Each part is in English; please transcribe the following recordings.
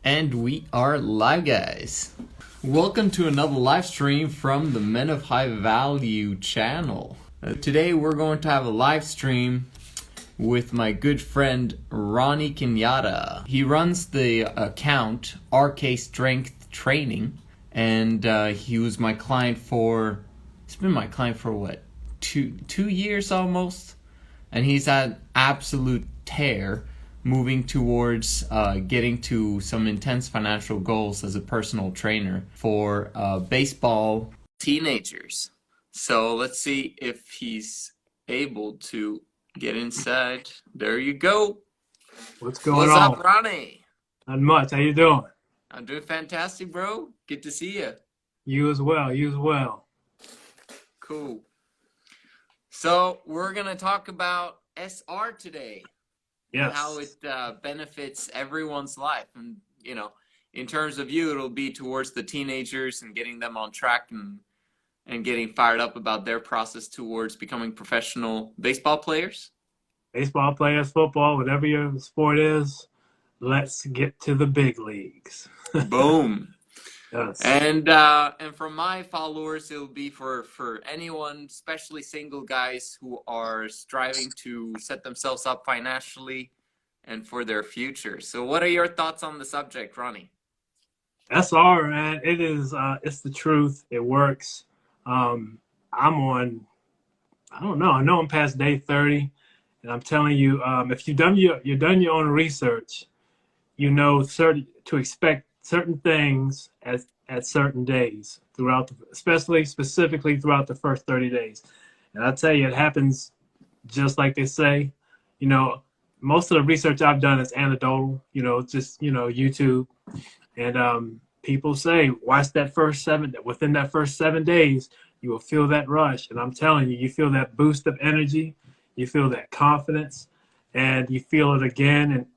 And we are live, guys. Welcome to another live stream from the Men of High Value channel. Today we're going to have a live stream with my good friend Ronnie Kenyatta. He runs the account RK Strength Training, and he was my client for, he's been my client for what, two years almost? And he's had absolute tear moving towards getting to some intense financial goals as a personal trainer for baseball teenagers. So let's see if he's able to get inside. There you go. What's going on? What's up, Ronnie? Not much. How you doing? I'm doing fantastic, bro. Good to see you. You as well. You as well. Cool. So we're going to talk about SR today. Yes. And how it benefits everyone's life. And, you know, in terms of you, it'll be towards the teenagers and getting them on track and getting fired up about their process towards becoming professional baseball players. Baseball players, football, whatever your sport is, let's get to the big leagues. Boom. Yes. And from my followers, it'll be for anyone, especially single guys who are striving to set themselves up financially and for their future. So what are your thoughts on the subject, Ronnie? SR, man, it is, it's the truth. It works. I'm on, I don't know. I know I'm past day 30, and I'm telling you, if you've done your own research, you know to expect certain things at certain days throughout, specifically throughout the first 30 days. And I tell you, it happens just like they say. You know, most of the research I've done is anecdotal, you know, just, you know, YouTube. And people say, watch within that first 7 days, you will feel that rush. And I'm telling you, you feel that boost of energy, you feel that confidence, and you feel it again. And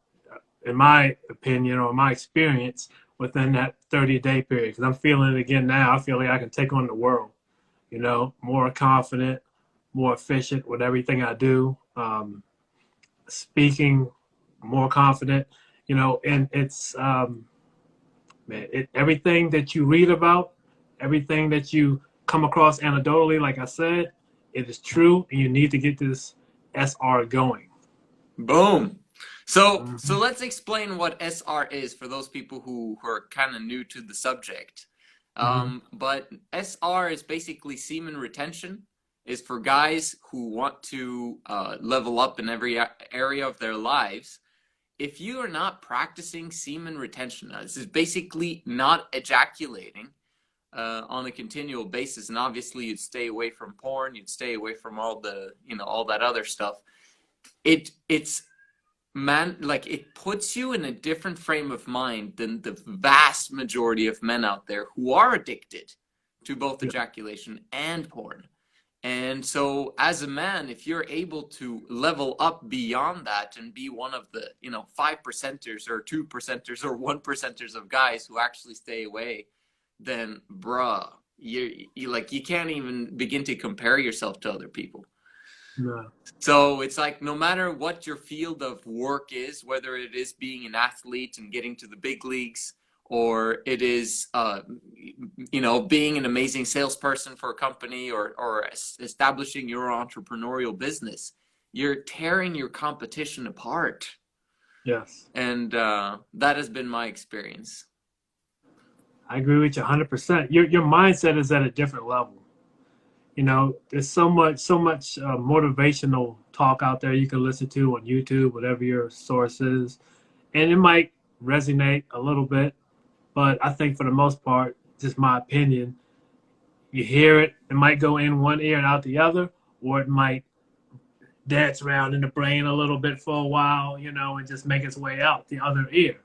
in my opinion, or my experience, within that 30-day period, because I'm feeling it again now. I feel like I can take on the world, you know, more confident, more efficient with everything I do, speaking more confident, you know, and it's, everything that you read about, everything that you come across anecdotally, like I said, it is true, and you need to get this SR going. Boom. So let's explain what SR is for those people who are kind of new to the subject. But SR is basically semen retention, is for guys who want to level up in every area of their lives. If you are not practicing semen retention, this is basically not ejaculating on a continual basis, and obviously you'd stay away from porn, you'd stay away from all the, you know, all that other stuff. It puts you in a different frame of mind than the vast majority of men out there who are addicted to both ejaculation and porn. And so as a man, if you're able to level up beyond that and be one of the, you know, 5%ers or 2%ers or 1%ers of guys who actually stay away, then bruh, you can't even begin to compare yourself to other people. No. So it's like, no matter what your field of work is, whether it is being an athlete and getting to the big leagues, or it is, you know, being an amazing salesperson for a company, or establishing your entrepreneurial business, you're tearing your competition apart. Yes. And that has been my experience. I agree with you 100%. Your mindset is at a different level. You know, there's so much motivational talk out there you can listen to on YouTube, whatever your source is, and it might resonate a little bit, but I think for the most part, just my opinion, you hear it, it might go in one ear and out the other, or it might dance around in the brain a little bit for a while, you know, and just make its way out the other ear,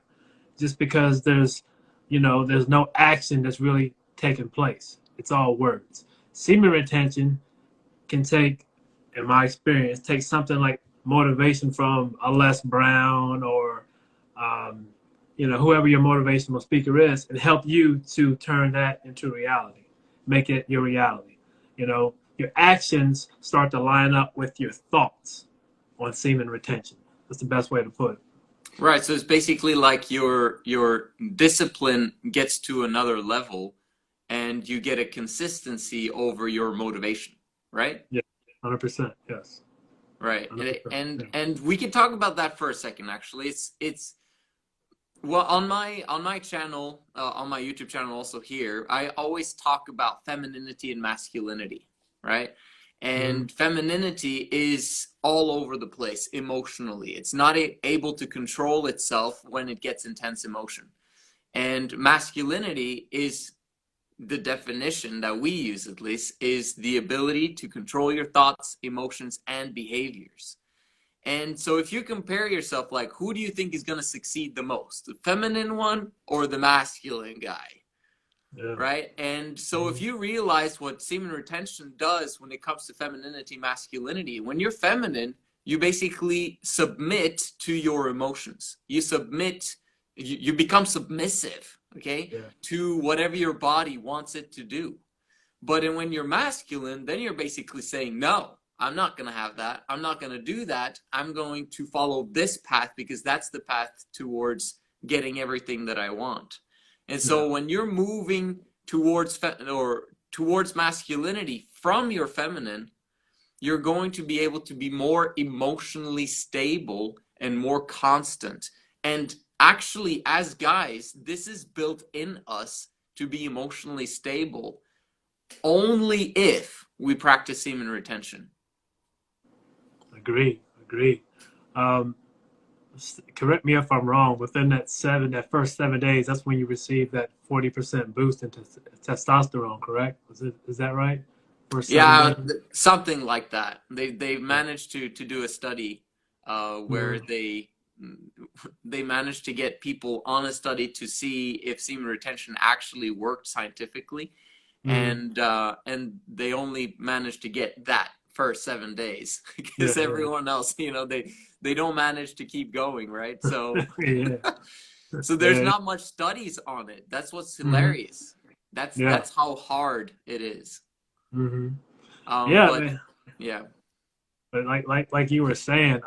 just because there's no action that's really taking place. It's all words. Semen retention can take, in my experience, take something like motivation from a Les Brown or, you know, whoever your motivational speaker is, and help you to turn that into reality, make it your reality. You know, your actions start to line up with your thoughts on semen retention. That's the best way to put it. Right. So it's basically like your discipline gets to another level and you get a consistency over your motivation, right? Yeah, 100%. Yes, Right. And 100%. and Yeah. and we can talk about that for a second actually. It's well on my channel, on my YouTube channel also here, I always talk about femininity and masculinity, right? Hmm. And femininity is all over the place emotionally. It's not able to control itself when it gets intense emotion. And masculinity is the definition that we use, at least, is the ability to control your thoughts, emotions, and behaviors. And so if you compare yourself, like, who do you think is going to succeed the most, the feminine one or the masculine guy? Yeah. Right? And so if Hmm. you realize what semen retention does when it comes to femininity, masculinity, when you're feminine, you basically submit to your emotions. You submit, you become submissive, okay, Yeah. to whatever your body wants it to do. But when you're masculine, then you're basically saying, no, I'm not going to have that. I'm not going to do that. I'm going to follow this path because that's the path towards getting everything that I want. And Yeah. so when you're moving towards towards masculinity from your feminine, you're going to be able to be more emotionally stable and more constant. And actually, as guys, this is built in us to be emotionally stable only if we practice semen retention. Agree. Agree. Um, Correct me if I'm wrong. Within that first 7 days, that's when you receive that 40% boost into testosterone. Correct? Is that right? First seven Yeah, days. something like that. They've managed to do a study where Mm-hmm. they managed to get people on a study to see if semen retention actually worked scientifically, Mm-hmm. and they only managed to get that first 7 days Yeah. because everyone else, they don't manage to keep going, right? So Yeah. so there's Yeah. not much studies on it. That's what's Mm-hmm. hilarious. That's Yeah. that's how hard it is. Mm-hmm. Yeah, But man. yeah, But like you were saying,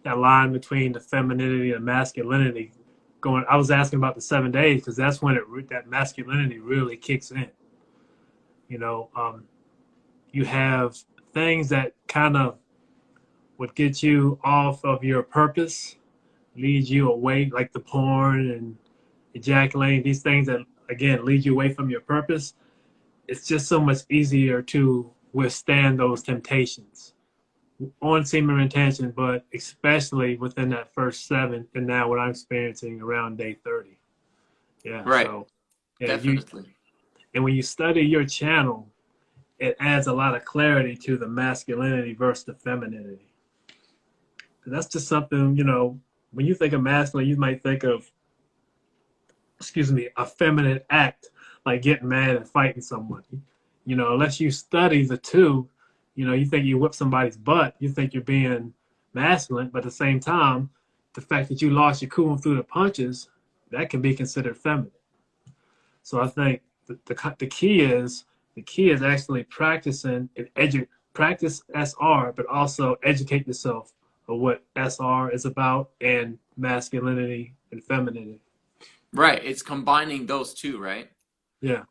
that line between the femininity and masculinity, going. I was asking about the 7 days because that's when that masculinity really kicks in. You know, you have things that kind of would get you off of your purpose, lead you away, like the porn and ejaculating. These things that again lead you away from your purpose. It's just so much easier to withstand those temptations on semen retention, but especially within that first seven, and now what I'm experiencing around day 30. Yeah, right, so yeah, definitely. and when you study your channel, it adds a lot of clarity to the masculinity versus the femininity. That's just something, when you think of masculine, you might think of, excuse me, a feminine act like getting mad and fighting someone. Unless you study the two, you think you whip somebody's butt, you think you're being masculine, but at the same time, the fact that you lost your cool through the punches, that can be considered feminine. So I think the key is actually practicing and practice SR, but also educate yourself of what SR is about and masculinity and femininity. Right, it's combining those two, right? Yeah.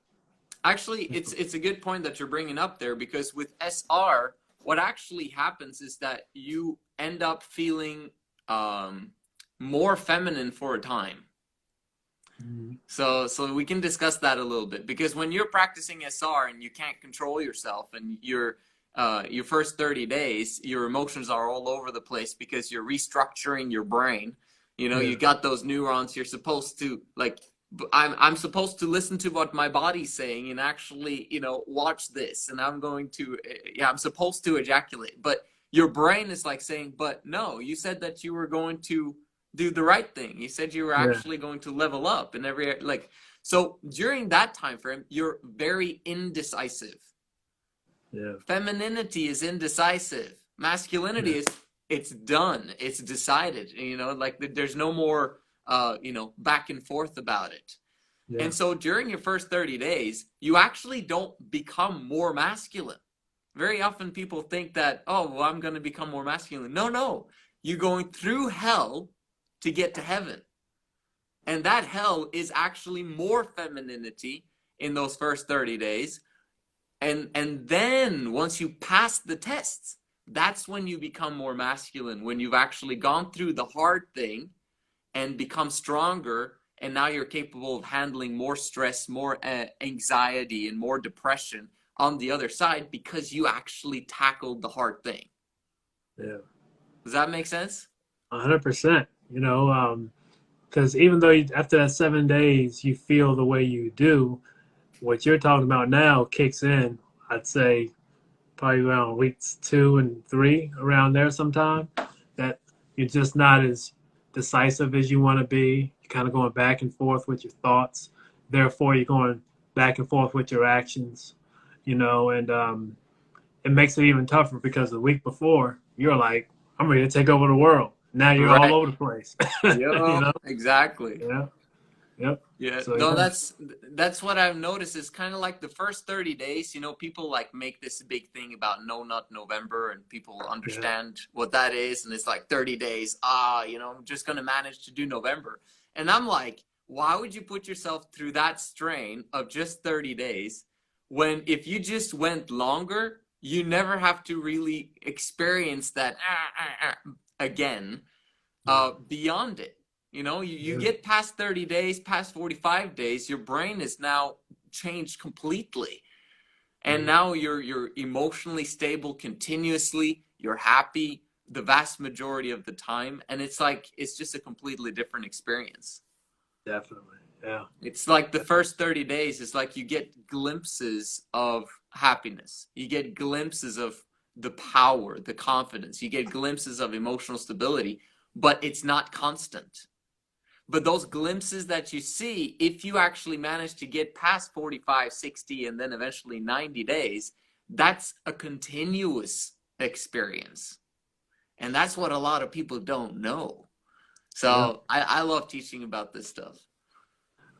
Actually, it's a good point that you're bringing up there because with SR, what actually happens is that you end up feeling um, more feminine for a time. Mhm. So we can discuss that a little bit because when you're practicing SR and you can't control yourself and your first 30 days, your emotions are all over the place because you're restructuring your brain. You Yeah. got those neurons. You're supposed to like I'm supposed to listen to what my body's saying and actually, watch this. And I'm going to yeah, I'm supposed to ejaculate. But your brain is like saying, "But no, you said that you were going to do the right thing. You said you were Yeah. actually going to level up and every like so during that time frame, you're very indecisive. Yeah. Femininity is indecisive. Masculinity Yeah. is it's done. It's decided. Like there's no more back and forth about it. Yeah. And so during your first 30 days, you actually don't become more masculine. Very often people think that, oh, well, I'm going to become more masculine. No, no. You're going through hell to get to heaven. And that hell is actually more femininity in those first 30 days. And then once you pass the tests, that's when you become more masculine, when you've actually gone through the hard thing and become stronger, and now you're capable of handling more stress, more anxiety, and more depression on the other side because you actually tackled the hard thing. Yeah. Does that make sense? 100%. You know, because even though after that 7 days you feel the way you do, what you're talking about now kicks in, I'd say, probably around weeks 2 and 3, around there sometime, that you're just not as decisive as you want to be. You're kind of going back and forth with your thoughts. Therefore, you're going back and forth with your actions, you know, and it makes it even tougher because the week before, you're like, I'm ready to take over the world. Now you're all Right. over the place. You Yep, know? exactly. Yeah. Yep. Yeah, So, no, yeah. that's what I've noticed is kind of like the first 30 days, people like make this big thing about No Nut November, and people Yeah. understand what that is, and it's like 30 days, I'm just gonna manage to do November. And I'm like, why would you put yourself through that strain of just 30 days when if you just went longer, you never have to really experience that again beyond it. You Yeah. get past 30 days, past 45 days, your brain is now changed completely. And Yeah. now you're emotionally stable continuously, you're happy the vast majority of the time, and it's just a completely different experience. Definitely. Yeah. It's like the first 30 days is like you get glimpses of happiness. You get glimpses of the power, the confidence. You get glimpses of emotional stability, but it's not constant. But those glimpses that you see, if you actually manage to get past 45, 60, and then eventually 90 days, that's a continuous experience. And that's what a lot of people don't know. Yeah. So I love teaching about this stuff.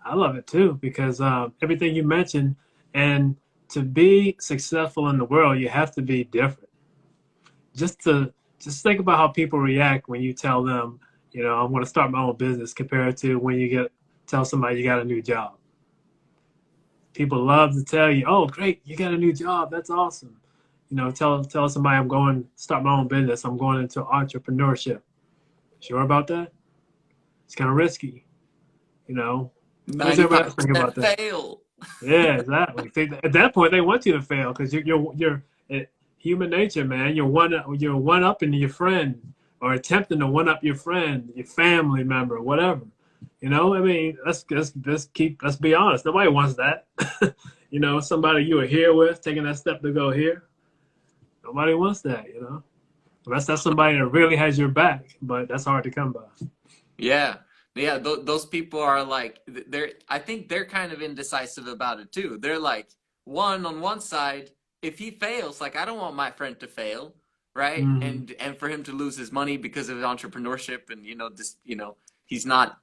I love it too because everything you mentioned, and to be successful in the world, you have to be different. Just think about how people react when you tell them, I'm going to start my own business, compared to when you tell somebody you got a new job. People love to tell you, "Oh, great, you got a new job. That's awesome." Tell somebody, I'm going to start my own business. I'm going into entrepreneurship. Sure about that? It's kind of risky. You know, what does everybody else think about 95% that? fail. Yeah, exactly. At that point, they want you to fail because you're human nature, man. You're one upping your friend, or attempting to one up your friend, your family member, whatever. I mean, let's be honest. Nobody wants that. Somebody you were here with taking that step to go here. Nobody wants that. Unless that's somebody that really has your back, but that's hard to come by. Yeah. Yeah, those people are like I think they're kind of indecisive about it too. They're like on one side, if he fails, like I don't want my friend to fail, right? Hmm. And for him to lose his money because of his entrepreneurship, and he's not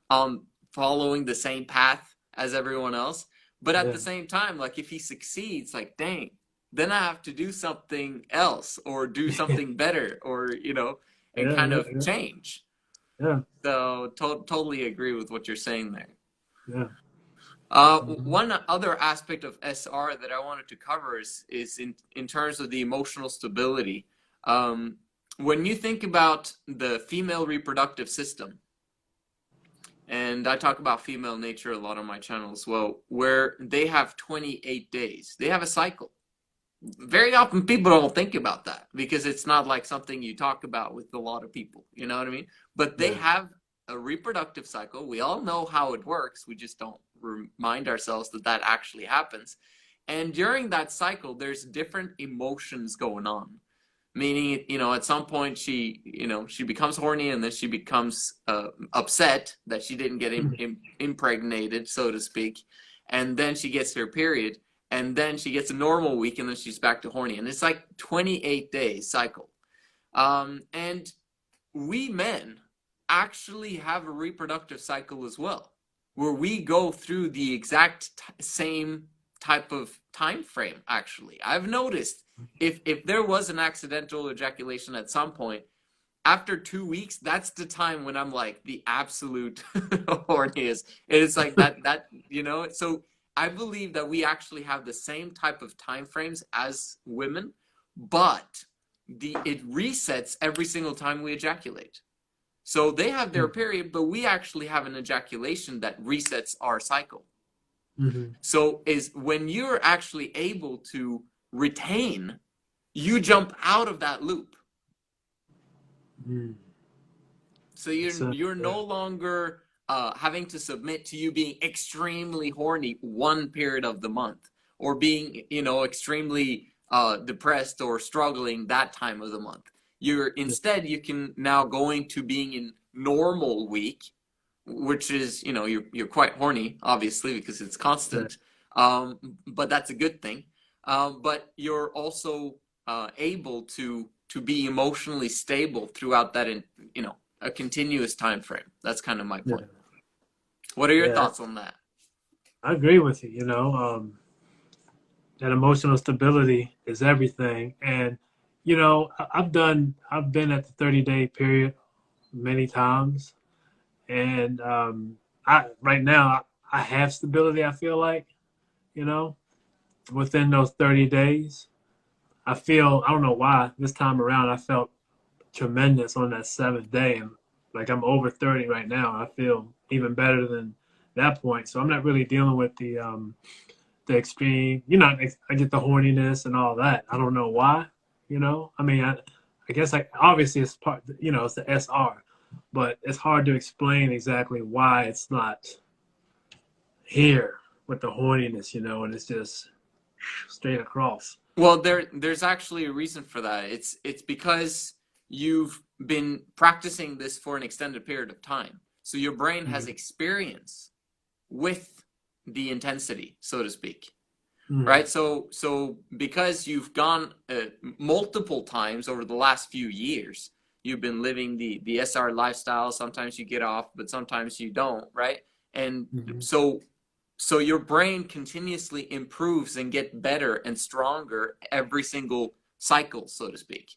following the same path as everyone else. But at Yeah, the same time, like if he succeeds, like dang, then I have to do something else or do something better, or and yeah, kind yeah, of yeah, change. yeah, So totally agree with what you're saying there. yeah. Hmm. One other aspect of SR that I wanted to cover is in terms of the emotional stability. Um, when you think about the female reproductive system, and I talk about female nature a lot on my channel as well, where they have 28 days. They have a cycle. Very often people don't think about that because it's not like something you talk about with a lot of people. You know what I mean? But they Yeah, have a reproductive cycle. We all know how it works. We just don't remind ourselves that that actually happens. And during that cycle, there's different emotions going on. Meaning, at some point she becomes horny, and then she becomes upset that she didn't get impregnated, so to speak. And then she gets her period, and then she gets a normal week, and then she's back to horny, and it's like 28 days cycle. And we men actually have a reproductive cycle as well, where we go through the exact same type of time frame. Actually, I've noticed if there was an accidental ejaculation at some point, after 2 weeks, that's the time when I'm like the absolute horniest. And it's like that, so I believe that we actually have the same type of time frames as women, but it resets every single time we ejaculate. So they have their period, but we actually have an ejaculation that resets our cycle. Mm-hmm. So is when you're actually able to retain, you jump out of that loop. Mm. So you're no longer having to submit to you being extremely horny one period of the month, or being, extremely depressed or struggling that time of the month. Instead, you can now go into being in normal week, which is, you're quite horny, obviously, because it's constant. But that's a good thing. But you're also able to be emotionally stable throughout that, a continuous time frame. That's kind of my point. Yeah. What are your Yeah, thoughts on that? I agree with you. That emotional stability is everything. And I've been at the 30-day period many times, and I right now I have stability. I feel like you know within those 30 days. I don't know why this time around I felt tremendous on that seventh day, and like I'm over 30 right now. I feel even better than that point. So I'm not really dealing with the extreme. I get the horniness and all that. I don't know why. I mean, I guess obviously it's part. It's the SR, but it's hard to explain exactly why it's not here with the horniness. And it's just straight across. Well, there's actually a reason for that. It's because you've been practicing this for an extended period of time. So your brain has experience with the intensity, so to speak. Right? So because you've gone multiple times over the last few years, you've been living the SR lifestyle. Sometimes you get off, but sometimes you don't, right? And so your brain continuously improves and get better and stronger every single cycle, so to speak.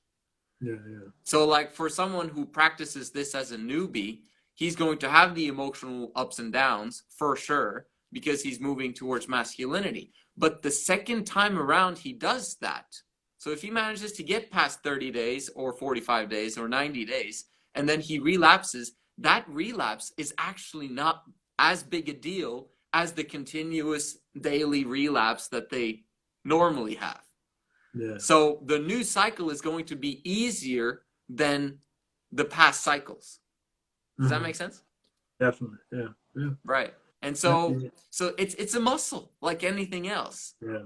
Yeah. So like for someone who practices this as a newbie, he's going to have the emotional ups and downs for sure, because he's moving towards masculinity. But the second time around he does that, so if he manages to get past 30 days or 45 days or 90 days, and then he relapses, that relapse is actually not as big a deal as the continuous daily relapse that they normally have. Yeah. So the new cycle is going to be easier than the past cycles. Does that make sense? Definitely. Yeah. Right. And so it's a muscle like anything else. Yeah.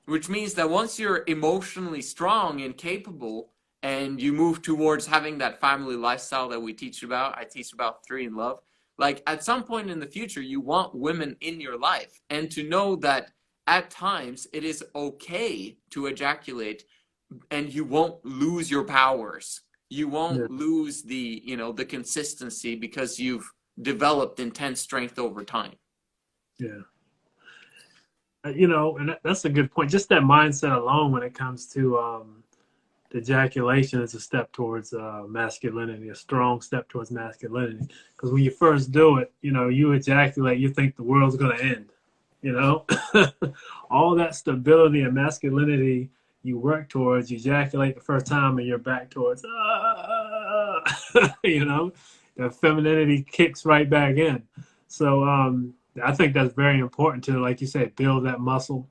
Which means that once you're emotionally strong and capable, and you move towards having that family lifestyle that we teach about, I teach about 3 in love, like at some point in the future, you want women in your life, and to know that at times it is okay to ejaculate, and you won't lose your powers. You won't lose the consistency, because you've developed intense strength over time. Yeah. And that's a good point. Just that mindset alone, when it comes to the ejaculation, is a step towards masculinity, a strong step towards masculinity. Because when you first do it, you ejaculate, you think the world's going to end. All that stability and masculinity you work towards, you ejaculate the first time, and you're back towards, the femininity kicks right back in. So I think that's very important to, like you said, build that muscle,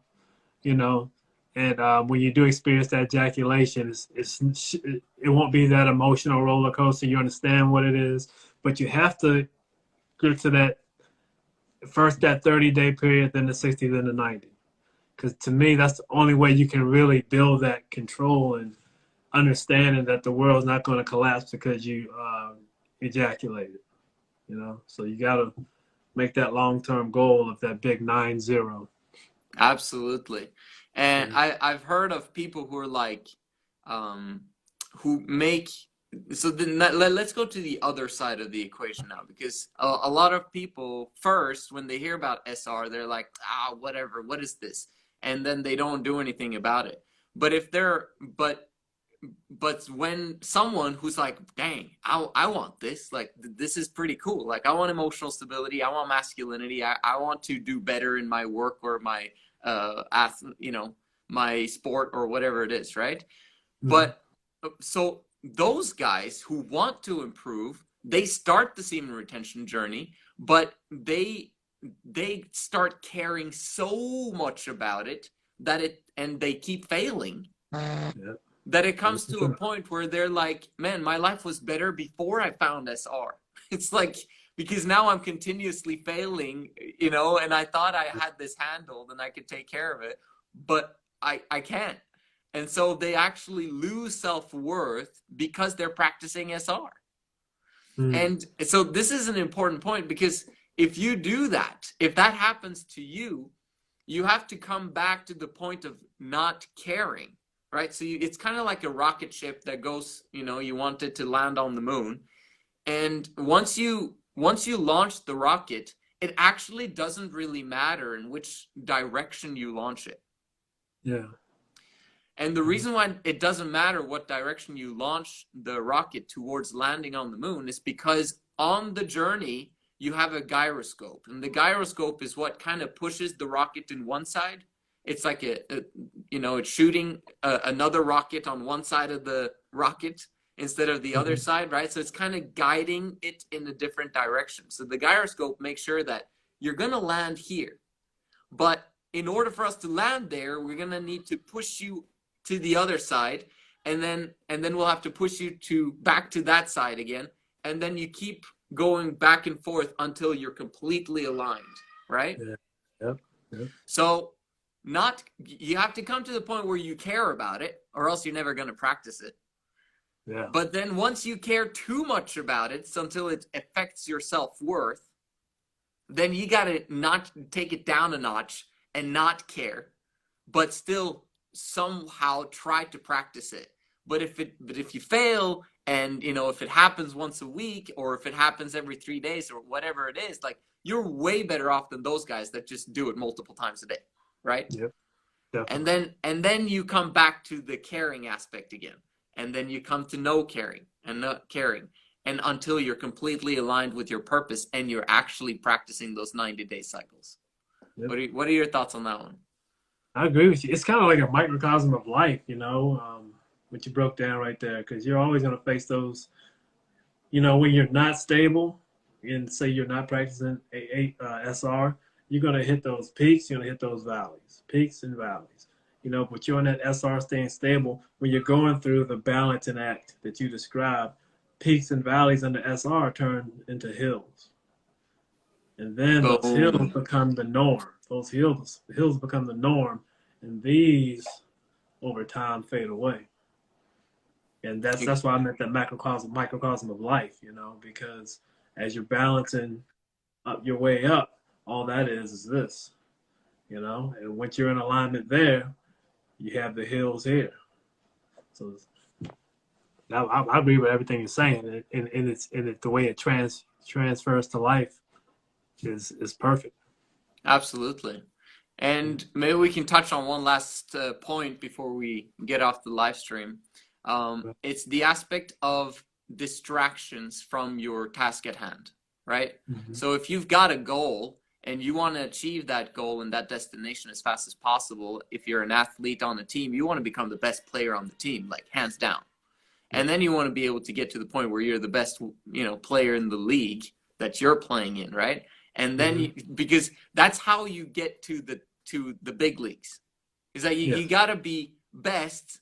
and when you do experience that ejaculation, it won't be that emotional roller coaster. You understand what it is, but you have to get to that 30-day period, then the 60, then the 90. Because to me, that's the only way you can really build that control and understanding that the world's not going to collapse because you ejaculated. So you got to make that long-term goal of that big 9-0. Absolutely. And I've heard of people who are like, who make, so then let's go to the other side of the equation now, because a lot of people first, when they hear about SR, they're like, whatever, what is this? And then they don't do anything about it. But but when someone who's like, dang, I want this, like this is pretty cool. Like I want emotional stability, I want masculinity, I want to do better in my work or my my sport or whatever it is, right? Mhm. But so those guys who want to improve, they start the semen retention journey, but they start caring so much about it and they keep failing Yeah. that it comes to a 100%. point where they're like, man, my life was better before I found SR. It's like, because now I'm continuously failing, and I thought I had this handled and I could take care of it, but I can't. And so they actually lose self-worth because they're practicing SR. Mm. And so this is an important point, because if you do that, if that happens to you, you have to come back to the point of not caring, right? So it's kind of like a rocket ship that goes, you want it to land on the moon. And once you launch the rocket, it actually doesn't really matter in which direction you launch it. Yeah. And the reason why it doesn't matter what direction you launch the rocket towards landing on the moon is because on the journey, you have a gyroscope. And the gyroscope is what kind of pushes the rocket in one side. It's like it's shooting another rocket on one side of the rocket instead of the other Mhm. side, right? So it's kind of guiding it in a different direction. So the gyroscope makes sure that you're going to land here. But in order for us to land there, we're going to need to push you to the other side, and then we'll have to push you back to that side again, and then you keep going back and forth until you're completely aligned, right? Yeah. Yep. Yep. So you have to come to the point where you care about it, or else you're never going to practice it. Yeah. But then once you care too much about it, so until it affects your self-worth, then you got to not take it down a notch and not care, but still somehow try to practice it. But if you fail, and if it happens once a week, or if it happens every 3 days, or whatever it is, like, you're way better off than those guys that just do it multiple times a day, right? Yep. And Definitely. then you come back to the caring aspect again, and then you come to no caring and not caring, and until you're completely aligned with your purpose and you're actually practicing those 90-day cycles. Yep. What are your thoughts on that one? I agree with you. It's kind of like a microcosm of life, what you broke down right there, because you're always going to face those, when you're not stable and say you're not practicing SR, you're going to hit those peaks, you're going to hit those valleys, peaks and valleys, but you're on that SR staying stable. When you're going through the balancing act that you described, peaks and valleys under SR turn into hills. And then those hills Boom. become the norm. Those hills become the norm, and these over time fade away. And that's why I meant that microcosm of life, because as you're balancing up your way up, all that is this, and once you're in alignment there, you have the hills here. So I agree with everything you're saying, and the way it transfers to life is perfect. Absolutely. And maybe we can touch on one last point before we get off the live stream. It's the aspect of distractions from your task at hand, right? Mm-hmm. So if you've got a goal and you want to achieve that goal and that destination as fast as possible, if you're an athlete on a team, you want to become the best player on the team, like hands down. And then you want to be able to get to the point where you're the best, player in the league that you're playing in, right? And then because that's how you get to the big leagues, is that you got to be best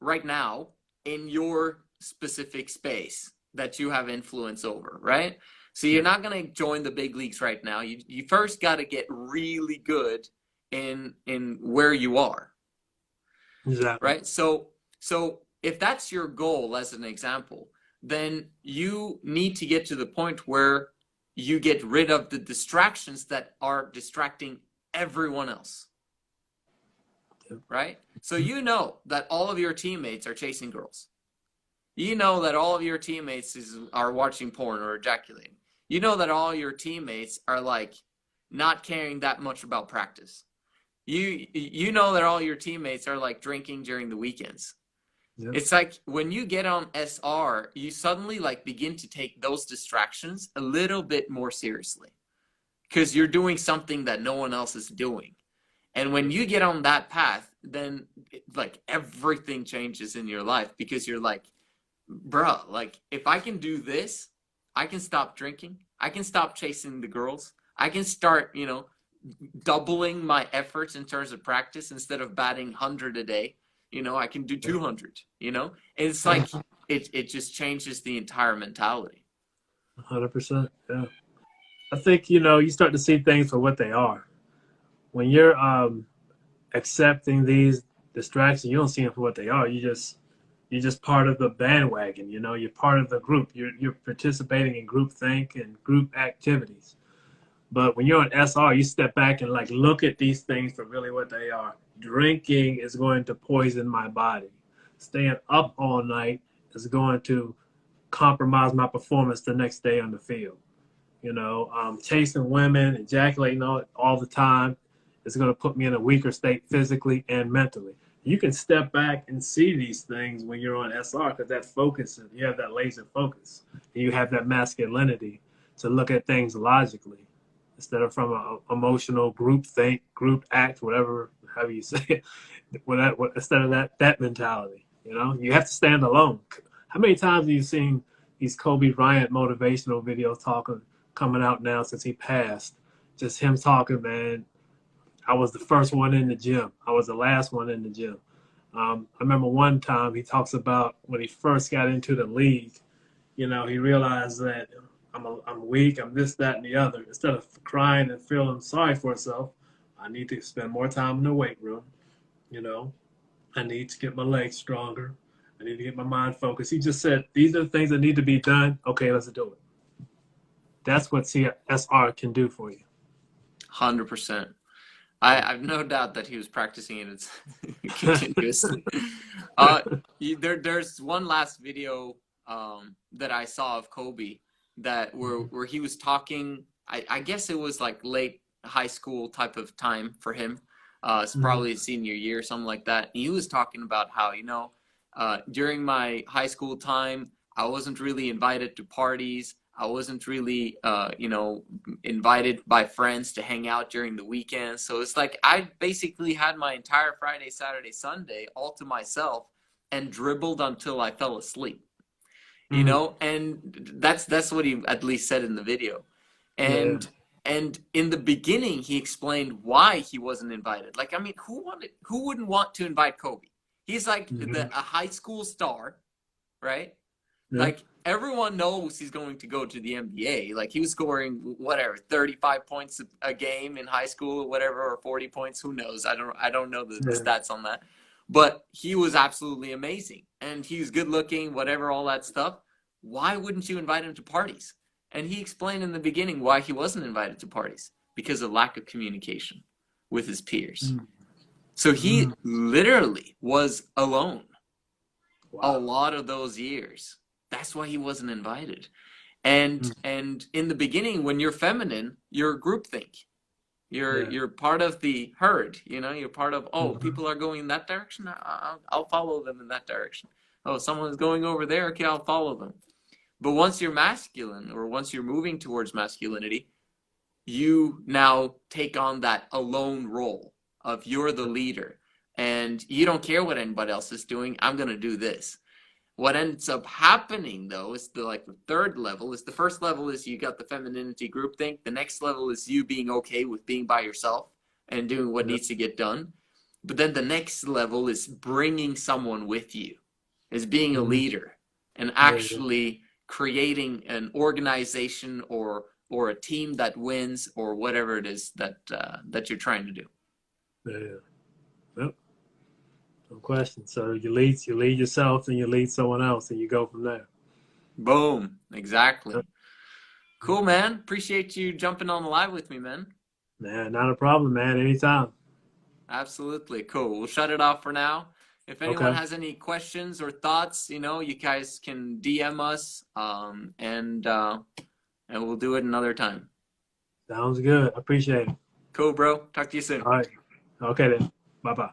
right now in your specific space that you have influence over, right? So you're not going to join the big leagues right now. You first got to get really good in where you are. Exactly. Right? So if that's your goal, as an example, then you need to get to the point where you get rid of the distractions that are distracting everyone else. Right? So you know that all of your teammates are chasing girls. You know that all of your teammates are watching porn or ejaculating. You know that all your teammates are like not caring that much about practice. You know that all your teammates are like drinking during the weekends. Yep. It's like when you get on SR, you suddenly like begin to take those distractions a little bit more seriously because you're doing something that no one else is doing. And when you get on that path, then like everything changes in your life because you're like, bruh, like if I can do this, I can stop drinking. I can stop chasing the girls. I can start, doubling my efforts in terms of practice instead of batting 100 a day. I can do 200, And it's like it just changes the entire mentality. 100%. Yeah. I think, you start to see things for what they are. When you're accepting these distractions, you don't see them for what they are. You're just part of the bandwagon. You're part of the group. You're participating in group think and group activities. But when you're on SR, you step back and like look at these things for really what they are. Drinking is going to poison my body. Staying up all night is going to compromise my performance the next day on the field. Chasing women, ejaculating all the time is going to put me in a weaker state physically and mentally. You can step back and see these things when you're on SR because that focus, you have that laser focus, and you have that masculinity to look at things logically instead of from an emotional group think, group act, whatever, however you say it. Instead of that mentality, you have to stand alone. How many times have you seen these Kobe Bryant motivational videos coming out now since he passed? Just him talking, man. I was the first one in the gym. I was the last one in the gym. I remember one time he talks about when he first got into the league, he realized that I'm weak, I'm this, that, and the other. Instead of crying and feeling sorry for himself, I need to spend more time in the weight room. I need to get my legs stronger. I need to get my mind focused. He just said, these are the things that need to be done. Okay, let's do it. That's what CSR can do for you. 100%. I've no doubt that he was practicing it continuously. There's one last video that I saw of Kobe that where he was talking. I guess it was like late high school type of time for him. It's probably a senior year, something like that. And he was talking about how during my high school time, I wasn't really invited to parties. I wasn't really, invited by friends to hang out during the weekends. So it's like I basically had my entire Friday, Saturday, Sunday all to myself and dribbled until I fell asleep. And that's what he at least said in the video. And in the beginning, he explained why he wasn't invited. Like, I mean, who wouldn't want to invite Kobe? He's like a high school star, right? Yeah. Like everyone knows he's going to go to the NBA. Like he was scoring whatever 35 points a game in high school, whatever, or 40 points. Who knows? I don't know the stats on that. But he was absolutely amazing, and he was good looking, whatever, all that stuff. Why wouldn't you invite him to parties? And he explained in the beginning why he wasn't invited to parties, because of lack of communication with his peers. So he literally was alone a lot of those years. That's why he wasn't invited. And in the beginning, when you're feminine, you're groupthink. You're part of the herd. You're part of, people are going in that direction. I'll follow them in that direction. Oh, someone's going over there. Okay, I'll follow them. But once you're masculine, or once you're moving towards masculinity, you now take on that alone role of you're the leader, and you don't care what anybody else is doing. I'm going to do this. What ends up happening, though, is the third level. Is the first level is you got the femininity groupthink. The next level is you being okay with being by yourself and doing what needs to get done. But then the next level is bringing someone with you, is being a leader and actually creating an organization or a team that wins, or whatever it is that you're trying to do. Yep. No question. So you lead yourself, and you lead someone else, and you go from there. Boom. Exactly. Cool, man. Appreciate you jumping on the live with me, man. Man, not a problem, man. Anytime. Absolutely. Cool. We'll shut it off for now. If anyone has any questions or thoughts, you guys can DM us, and we'll do it another time. Sounds good. I appreciate it. Cool, bro. Talk to you soon. All right. Okay, then. Bye-bye.